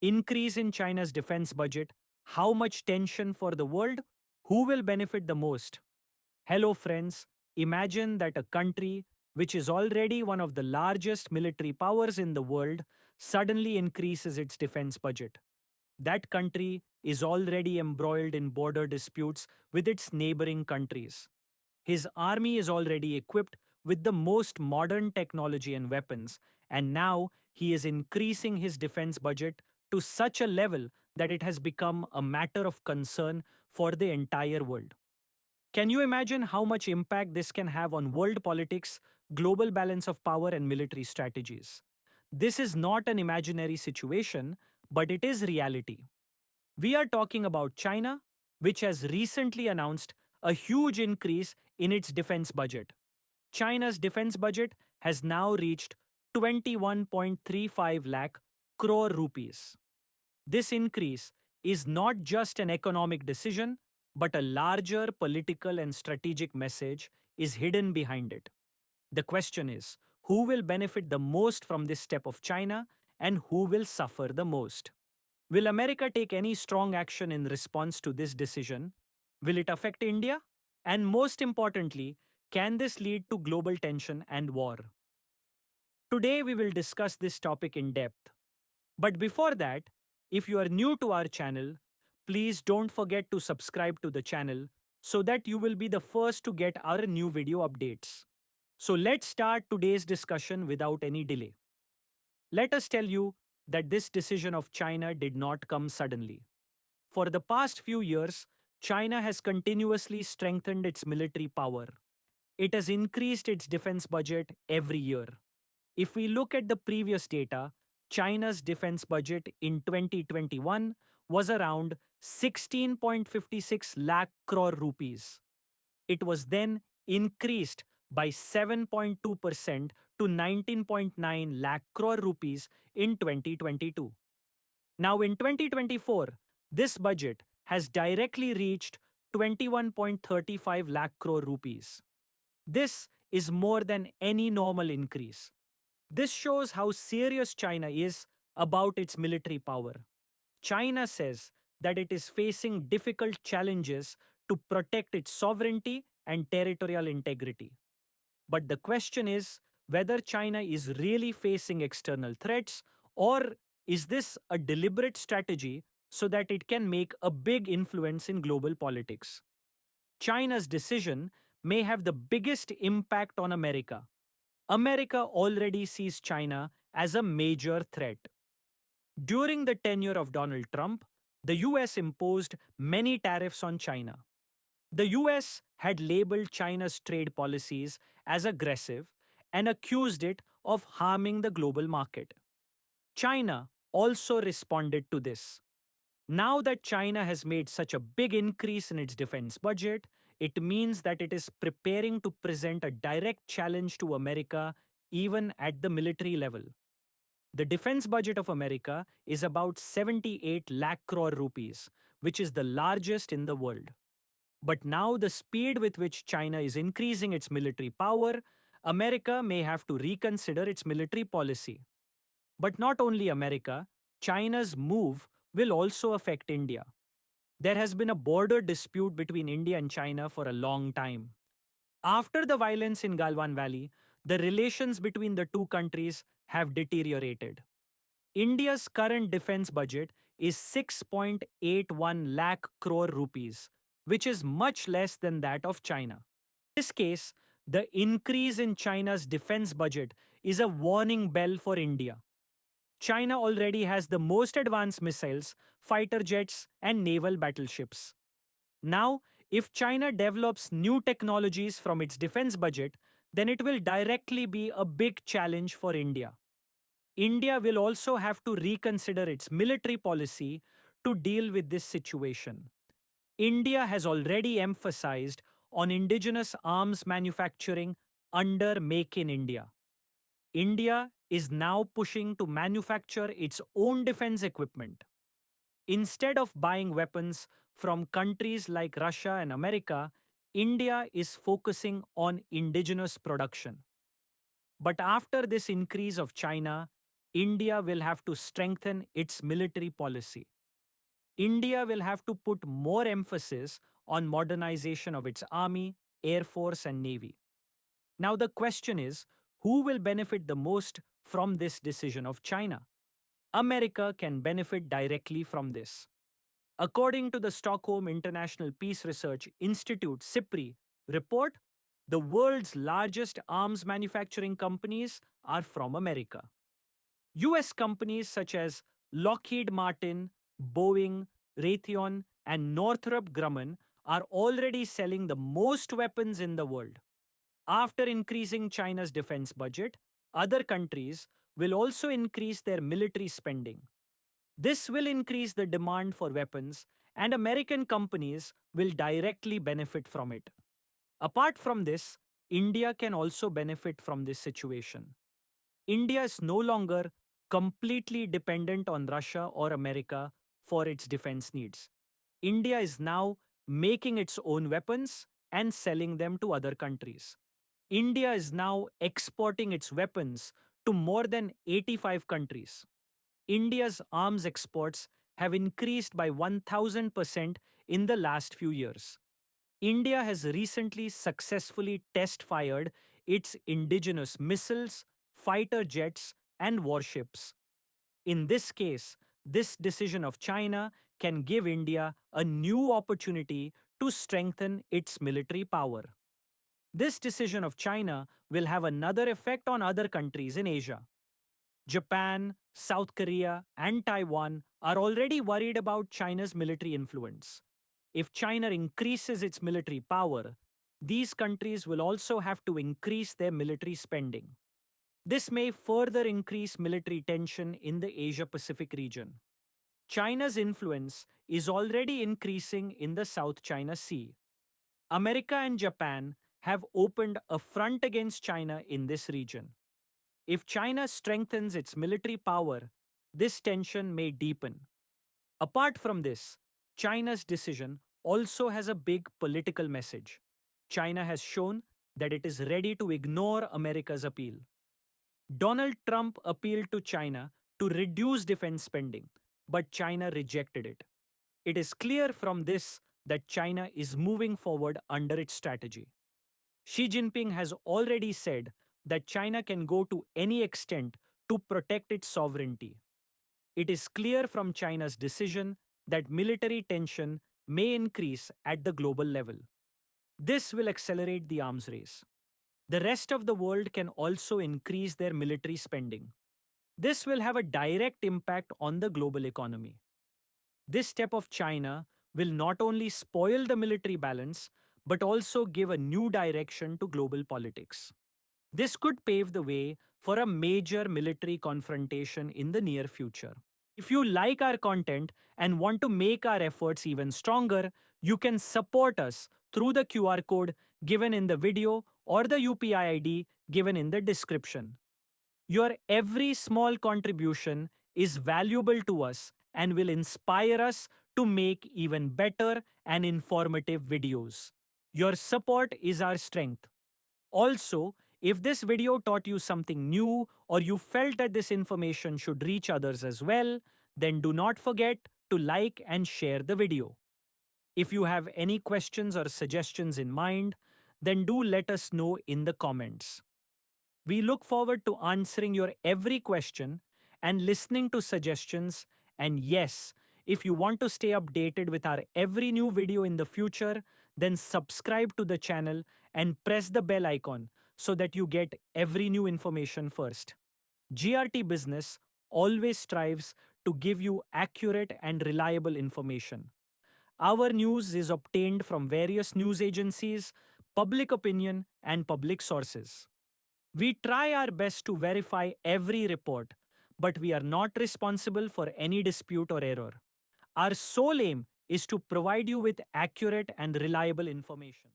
Increase in China's defense budget, how much tension for the world, who will benefit the most? Hello friends, imagine that a country which is already one of the largest military powers in the world suddenly increases its defense budget. That country is already embroiled in border disputes with its neighboring countries. His army is already equipped with the most modern technology and weapons, and now he is increasing his defense budget to such a level that it has become a matter of concern for the entire world. Can you imagine how much impact this can have on world politics, global balance of power, and military strategies? This is not an imaginary situation, but it is reality. We are talking about China, which has recently announced a huge increase in its defense budget. China's defense budget has now reached 21.35 lakh crore rupees. This increase is not just an economic decision, but a larger political and strategic message is hidden behind it. The question is, who will benefit the most from this step of China and who will suffer the most? Will America take any strong action in response to this decision? Will it affect India? And most importantly, can this lead to global tension and war? Today we will discuss this topic in depth. But before that, if you are new to our channel, please don't forget to subscribe to the channel so that you will be the first to get our new video updates. So let's start today's discussion without any delay. Let us tell you that this decision of China did not come suddenly. For the past few years, China has continuously strengthened its military power. It has increased its defense budget every year. If we look at the previous data, China's defense budget in 2021 was around 16.56 lakh crore rupees. It was then increased by 7.2% to 19.9 lakh crore rupees in 2022. Now in 2024, this budget has directly reached 21.35 lakh crore rupees. This is more than any normal increase. This shows how serious China is about its military power. China says that it is facing difficult challenges to protect its sovereignty and territorial integrity. But the question is whether China is really facing external threats, or is this a deliberate strategy so that it can make a big influence in global politics? China's decision may have the biggest impact on America. America already sees China as a major threat. During the tenure of Donald Trump, the US imposed many tariffs on China. The US had labeled China's trade policies as aggressive and accused it of harming the global market. China also responded to this. Now that China has made such a big increase in its defense budget, it means that it is preparing to present a direct challenge to America even at the military level. The defense budget of America is about 78 lakh crore rupees, which is the largest in the world. But now the speed with which China is increasing its military power, America may have to reconsider its military policy. But not only America, China's move will also affect India. There has been a border dispute between India and China for a long time. After the violence in Galwan Valley, the relations between the two countries have deteriorated. India's current defense budget is 6.81 lakh crore rupees, which is much less than that of China. In this case, the increase in China's defense budget is a warning bell for India. China already has the most advanced missiles, fighter jets, and naval battleships. Now, if China develops new technologies from its defense budget, then it will directly be a big challenge for India. India will also have to reconsider its military policy to deal with this situation. India has already emphasized on indigenous arms manufacturing under Make in India. India is now pushing to manufacture its own defense equipment. Instead of buying weapons from countries like Russia and America, India is focusing on indigenous production. But after this increase of China, India will have to strengthen its military policy. India will have to put more emphasis on modernization of its army, air force, and navy. Now, the question is, who will benefit the most from this decision of China? America can benefit directly from this. According to the Stockholm International Peace Research Institute (SIPRI) report, the world's largest arms manufacturing companies are from America. US companies such as Lockheed Martin, Boeing, Raytheon, and Northrop Grumman are already selling the most weapons in the world. After increasing China's defense budget, other countries will also increase their military spending. This will increase the demand for weapons, and American companies will directly benefit from it. Apart from this, India can also benefit from this situation. India is no longer completely dependent on Russia or America for its defense needs. India is now making its own weapons and selling them to other countries. India is now exporting its weapons to more than 85 countries. India's arms exports have increased by 1000% in the last few years. India has recently successfully test-fired its indigenous missiles, fighter jets, and warships. In this case, this decision of China can give India a new opportunity to strengthen its military power. This decision of China will have another effect on other countries in Asia. Japan, South Korea, and Taiwan are already worried about China's military influence. If China increases its military power, these countries will also have to increase their military spending. This may further increase military tension in the Asia-Pacific region. China's influence is already increasing in the South China Sea. America and Japan have opened a front against China in this region. If China strengthens its military power, this tension may deepen. Apart from this, China's decision also has a big political message. China has shown that it is ready to ignore America's appeal. Donald Trump appealed to China to reduce defense spending, but China rejected it. It is clear from this that China is moving forward under its strategy. Xi Jinping has already said that China can go to any extent to protect its sovereignty. It is clear from China's decision that military tension may increase at the global level. This will accelerate the arms race. The rest of the world can also increase their military spending. This will have a direct impact on the global economy. This step of China will not only spoil the military balance, but also give a new direction to global politics. This could pave the way for a major military confrontation in the near future. If you like our content and want to make our efforts even stronger, you can support us through the QR code given in the video or the UPI ID given in the description. Your every small contribution is valuable to us and will inspire us to make even better and informative videos. Your support is our strength. Also, if this video taught you something new or you felt that this information should reach others as well, then do not forget to like and share the video. If you have any questions or suggestions in mind, then do let us know in the comments. We look forward to answering your every question and listening to suggestions. And yes, if you want to stay updated with our every new video in the future, then subscribe to the channel and press the bell icon so that you get every new information first. GRT Business always strives to give you accurate and reliable information. Our news is obtained from various news agencies, public opinion, and public sources. We try our best to verify every report, but we are not responsible for any dispute or error. Our sole aim is to provide you with accurate and reliable information.